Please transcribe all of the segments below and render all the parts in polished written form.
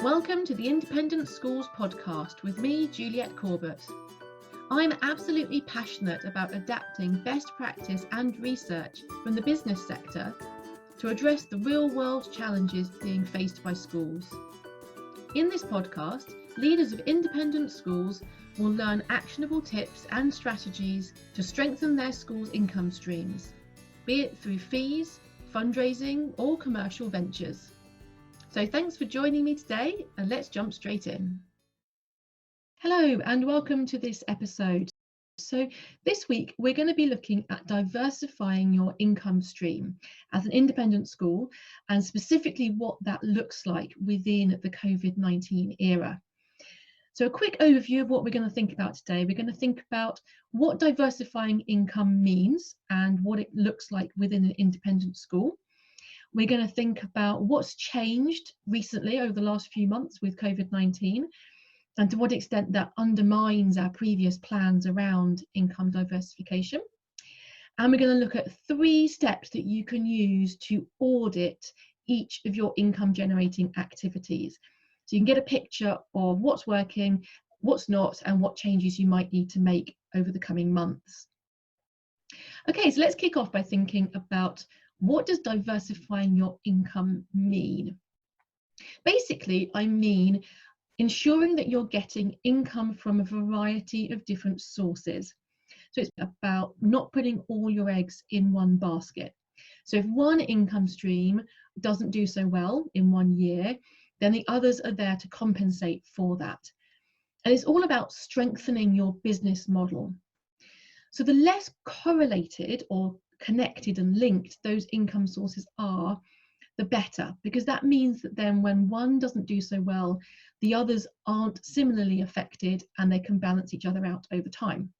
Welcome to the Independent Schools podcast with me, Juliet Corbett. I'm absolutely passionate about adapting best practice and research from the business sector to address the real-world challenges being faced by schools. In this podcast, leaders of independent schools will learn actionable tips and strategies to strengthen their school's income streams, be it through fees, fundraising, or commercial ventures. So thanks for joining me today, and let's jump straight in. Hello and welcome to this episode. So this week we're going to be looking at diversifying your income stream as an independent school, and specifically what that looks like within the COVID-19 era. So a quick overview of what we're going to think about today. We're going to think about what diversifying income means and what it looks like within an independent school. We're going to think about what's changed recently over the last few months with COVID-19 and to what extent that undermines our previous plans around income diversification. And we're going to look at 3 steps that you can use to audit each of your income generating activities. So you can get a picture of what's working, what's not, and what changes you might need to make over the coming months. Okay, so let's kick off by thinking about what does diversifying your income mean? Basically, I mean ensuring that you're getting income from a variety of different sources. So it's about not putting all your eggs in one basket. So if one income stream doesn't do so well in one year, then the others are there to compensate for that. And it's all about strengthening your business model. So the less correlated or connected and linked those income sources are, the better, because that means that then when one doesn't do so well, the others aren't similarly affected and they can balance each other out over time.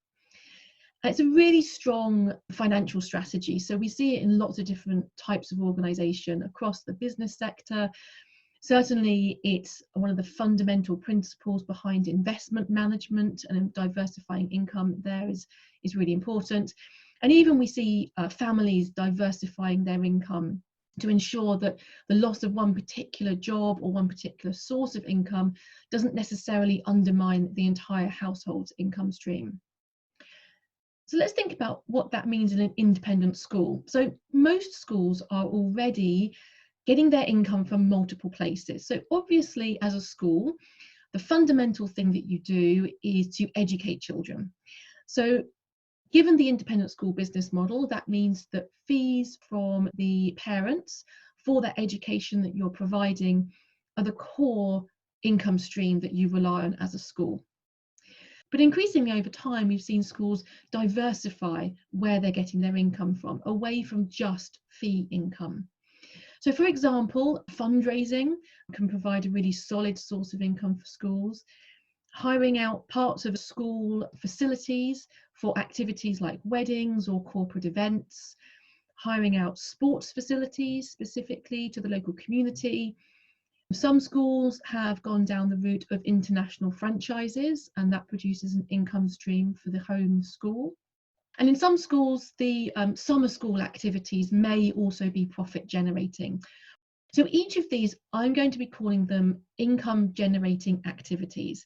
And it's a really strong financial strategy. So we see it in lots of different types of organisation across the business sector. Certainly, it's one of the fundamental principles behind investment management, and diversifying income there is really important. And even we see families diversifying their income to ensure that the loss of one particular job or one particular source of income doesn't necessarily undermine the entire household's income stream. So let's think about what that means in an independent school. So most schools are already getting their income from multiple places. So obviously, as a school, the fundamental thing that you do is to educate children. So given the independent school business model, that means that fees from the parents for that education that you're providing are the core income stream that you rely on as a school. But increasingly over time, we've seen schools diversify where they're getting their income from, away from just fee income. So for example, fundraising can provide a really solid source of income for schools. Hiring out parts of school facilities for activities like weddings or corporate events, hiring out sports facilities specifically to the local community. Some schools have gone down the route of international franchises, and that produces an income stream for the home school. And in some schools, the summer school activities may also be profit generating. So each of these, I'm going to be calling them income generating activities.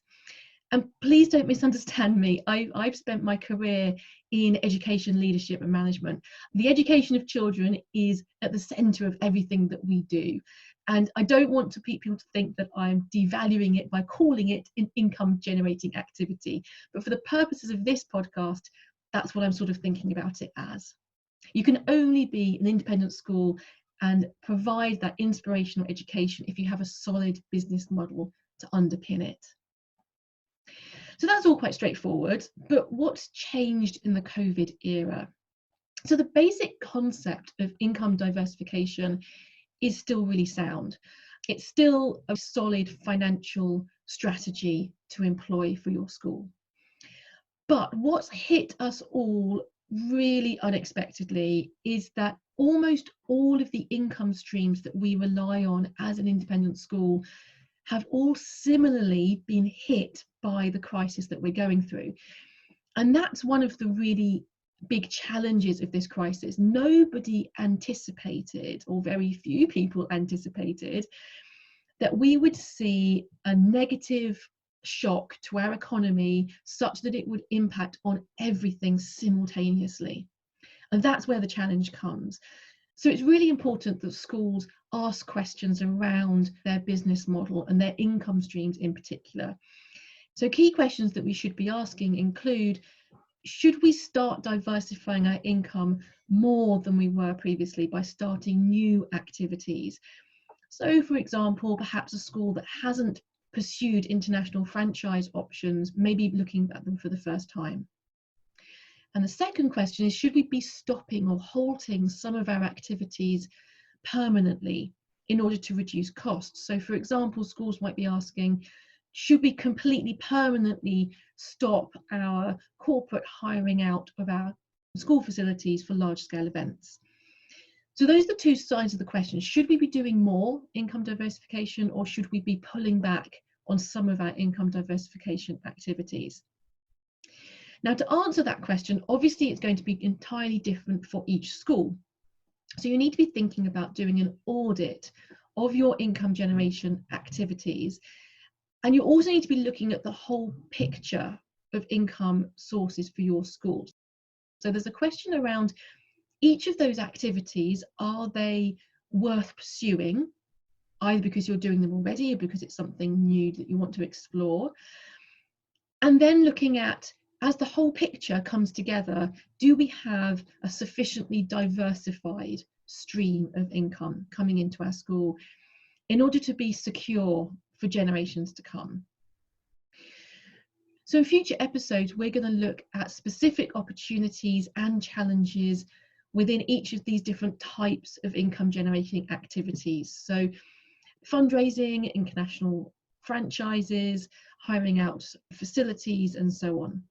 And please don't misunderstand me. I've spent my career in education, leadership and management. The education of children is at the centre of everything that we do. And I don't want people to think that I'm devaluing it by calling it an income generating activity. But for the purposes of this podcast, that's what I'm sort of thinking about it as. You can only be an independent school and provide that inspirational education if you have a solid business model to underpin it. So that's all quite straightforward, but what's changed in the COVID era? So the basic concept of income diversification is still really sound. It's still a solid financial strategy to employ for your school. But what's hit us all really unexpectedly is that almost all of the income streams that we rely on as an independent school have all similarly been hit by the crisis that we're going through. And that's one of the really big challenges of this crisis. Nobody anticipated, or very few people anticipated, that we would see a negative shock to our economy such that it would impact on everything simultaneously. And that's where the challenge comes. So it's really important that schools ask questions around their business model and their income streams in particular. So key questions that we should be asking include, should we start diversifying our income more than we were previously by starting new activities? So, for example, perhaps a school that hasn't pursued international franchise options may be looking at them for the first time. And the second question is, should we be stopping or halting some of our activities permanently in order to reduce costs? So, for example, schools might be asking, should we completely permanently stop our corporate hiring out of our school facilities for large-scale events? So those are the two sides of the question. Should we be doing more income diversification, or should we be pulling back on some of our income diversification activities? Now, to answer that question, obviously it's going to be entirely different for each school. So you need to be thinking about doing an audit of your income generation activities. And you also need to be looking at the whole picture of income sources for your schools. So there's a question around each of those activities. Are they worth pursuing, either because you're doing them already or because it's something new that you want to explore? And then looking at, as the whole picture comes together, do we have a sufficiently diversified stream of income coming into our school in order to be secure for generations to come? So in future episodes, we're going to look at specific opportunities and challenges within each of these different types of income generating activities. So fundraising, international franchises, hiring out facilities, and so on.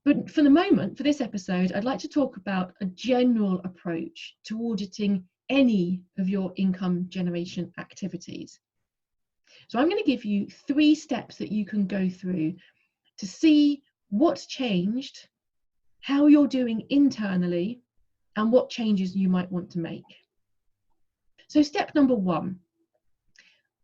But for the moment, for this episode, I'd like to talk about a general approach to auditing any of your income generation activities. So I'm going to give you 3 steps that you can go through to see what's changed, how you're doing internally, and what changes you might want to make. So step number 1,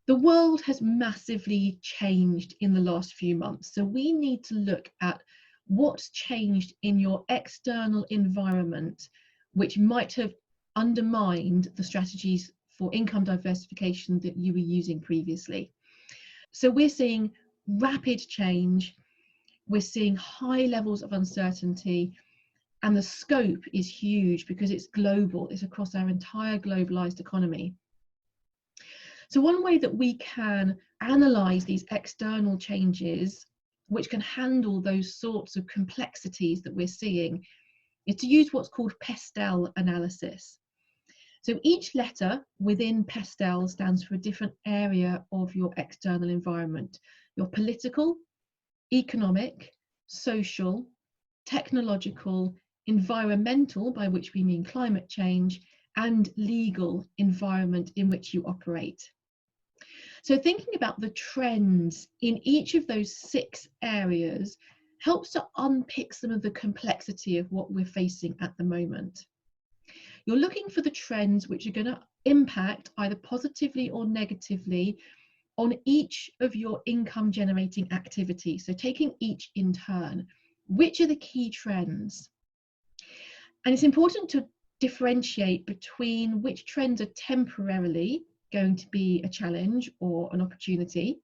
the world has massively changed in the last few months. So we need to look at what's changed in your external environment, which might have undermined the strategies for income diversification that you were using previously. So we're seeing rapid change, we're seeing high levels of uncertainty, and the scope is huge because it's global, it's across our entire globalized economy. So one way that we can analyze these external changes, which can handle those sorts of complexities that we're seeing, is to use what's called PESTEL analysis. So each letter within PESTEL stands for a different area of your external environment: your political, economic, social, technological, environmental, by which we mean climate change, and legal environment in which you operate. So thinking about the trends in each of those 6 areas helps to unpick some of the complexity of what we're facing at the moment. You're looking for the trends which are going to impact either positively or negatively on each of your income generating activities. So taking each in turn, which are the key trends? And it's important to differentiate between which trends are temporarily going to be a challenge or an opportunity,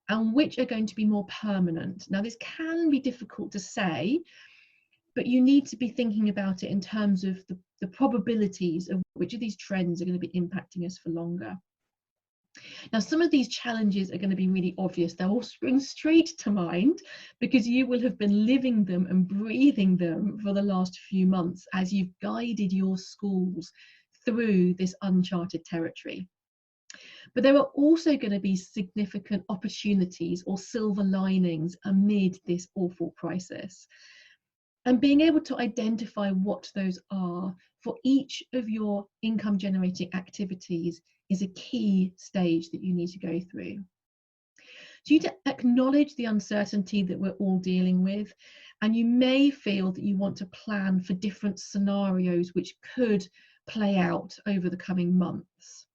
and which are going to be more permanent. Now, this can be difficult to say, but you need to be thinking about it in terms of the probabilities of which of these trends are going to be impacting us for longer. Now, some of these challenges are going to be really obvious. They'll all spring straight to mind because you will have been living them and breathing them for the last few months as you've guided your schools through this uncharted territory. But there are also going to be significant opportunities or silver linings amid this awful crisis. And being able to identify what those are for each of your income generating activities is a key stage that you need to go through. So you need to acknowledge the uncertainty that we're all dealing with, and you may feel that you want to plan for different scenarios which could play out over the coming months.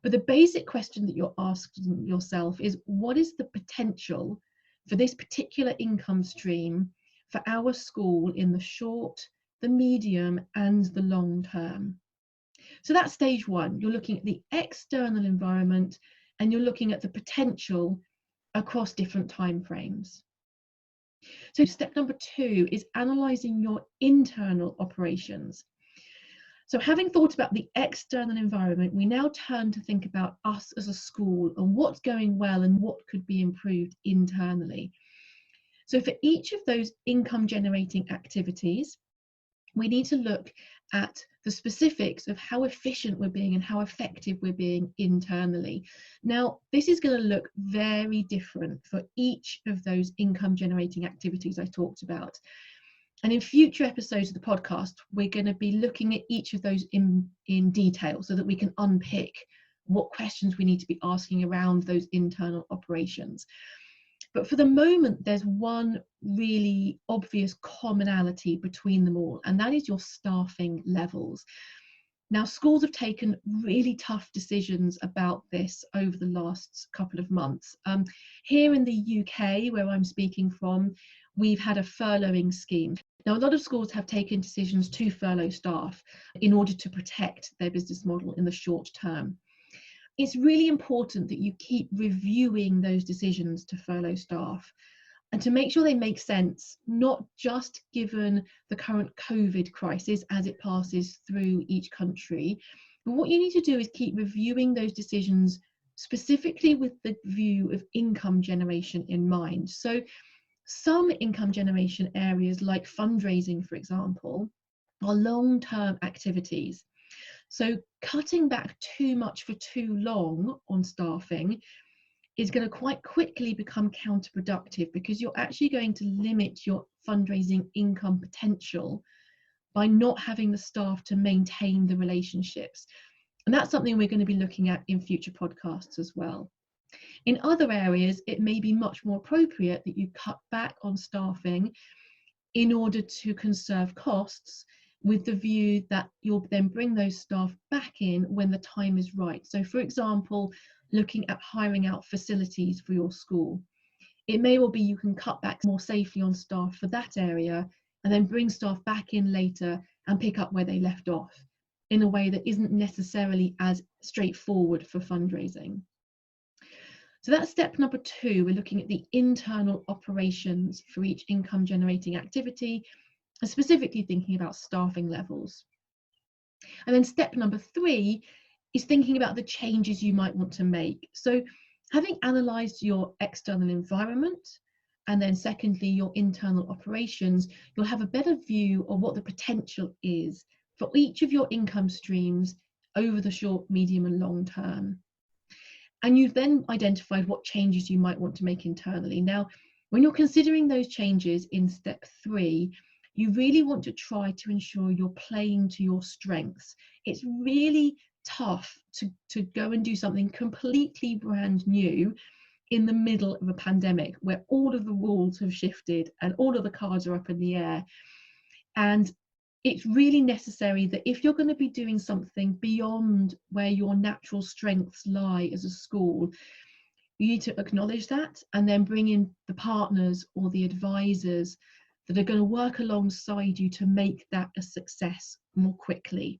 But the basic question that you're asking yourself is, what is the potential for this particular income stream for our school in the short, the medium, and the long term? So that's stage one. You're looking at the external environment and you're looking at the potential across different timeframes. So step number two is analysing your internal operations. So having thought about the external environment, we now turn to think about us as a school and what's going well and what could be improved internally. So for each of those income generating activities, we need to look at the specifics of how efficient we're being and how effective we're being internally. Now, this is going to look very different for each of those income generating activities I talked about. And in future episodes of the podcast, we're going to be looking at each of those in detail so that we can unpick what questions we need to be asking around those internal operations. But for the moment, there's one really obvious commonality between them all, and that is your staffing levels. Now, schools have taken really tough decisions about this over the last couple of months. Here in the UK, where I'm speaking from, we've had a furloughing scheme. Now, a lot of schools have taken decisions to furlough staff in order to protect their business model in the short term. It's really important that you keep reviewing those decisions to furlough staff and to make sure they make sense, not just given the current COVID crisis as it passes through each country, but what you need to do is keep reviewing those decisions specifically with the view of income generation in mind. So some income generation areas like fundraising, for example, are long-term activities. So cutting back too much for too long on staffing is going to quite quickly become counterproductive, because you're actually going to limit your fundraising income potential by not having the staff to maintain the relationships. And that's something we're going to be looking at in future podcasts as well. In other areas, it may be much more appropriate that you cut back on staffing in order to conserve costs, with the view that you'll then bring those staff back in when the time is right. So for example, looking at hiring out facilities for your school. It may well be you can cut back more safely on staff for that area and then bring staff back in later and pick up where they left off in a way that isn't necessarily as straightforward for fundraising. So that's step number two. We're looking at the internal operations for each income generating activity, and specifically thinking about staffing levels. And then step number three is thinking about the changes you might want to make. So having analysed your external environment, and then secondly, your internal operations, you'll have a better view of what the potential is for each of your income streams over the short, medium, and long term. And you've then identified what changes you might want to make internally. Now, when you're considering those changes in step three, you really want to try to ensure you're playing to your strengths. It's really tough to go and do something completely brand new in the middle of a pandemic where all of the rules have shifted and all of the cards are up in the air. And it's really necessary that if you're going to be doing something beyond where your natural strengths lie as a school, you need to acknowledge that and then bring in the partners or the advisors that are going to work alongside you to make that a success more quickly.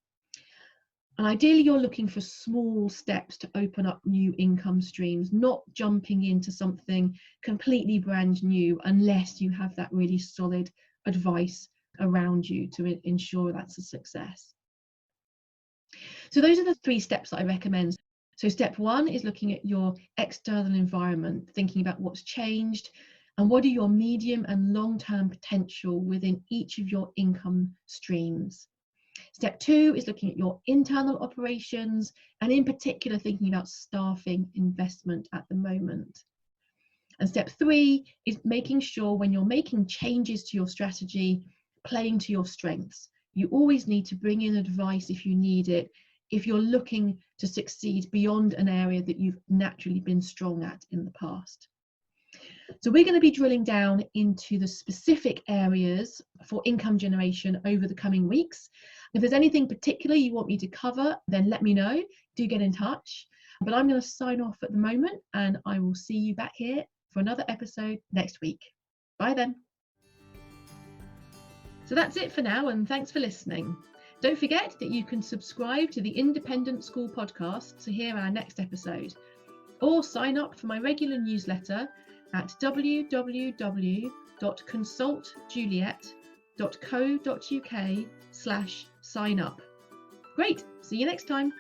And ideally, you're looking for small steps to open up new income streams, not jumping into something completely brand new unless you have that really solid advice around you to ensure that's a success. So those are the three steps that I recommend. So step one is looking at your external environment, thinking about what's changed and what are your medium and long-term potential within each of your income streams. Step two is looking at your internal operations, and in particular thinking about staffing investment at the moment. And step three is making sure when you're making changes to your strategy, playing to your strengths. You always need to bring in advice if you need it, if you're looking to succeed beyond an area that you've naturally been strong at in the past. So we're going to be drilling down into the specific areas for income generation over the coming weeks. If there's anything particular you want me to cover, then let me know. Do get in touch. But I'm going to sign off at the moment, and I will see you back here for another episode next week. Bye then. So that's it for now, and thanks for listening. Don't forget that you can subscribe to the Independent School Podcast to hear our next episode, or sign up for my regular newsletter at www.consultjuliet.co.uk/sign up. Great, see you next time.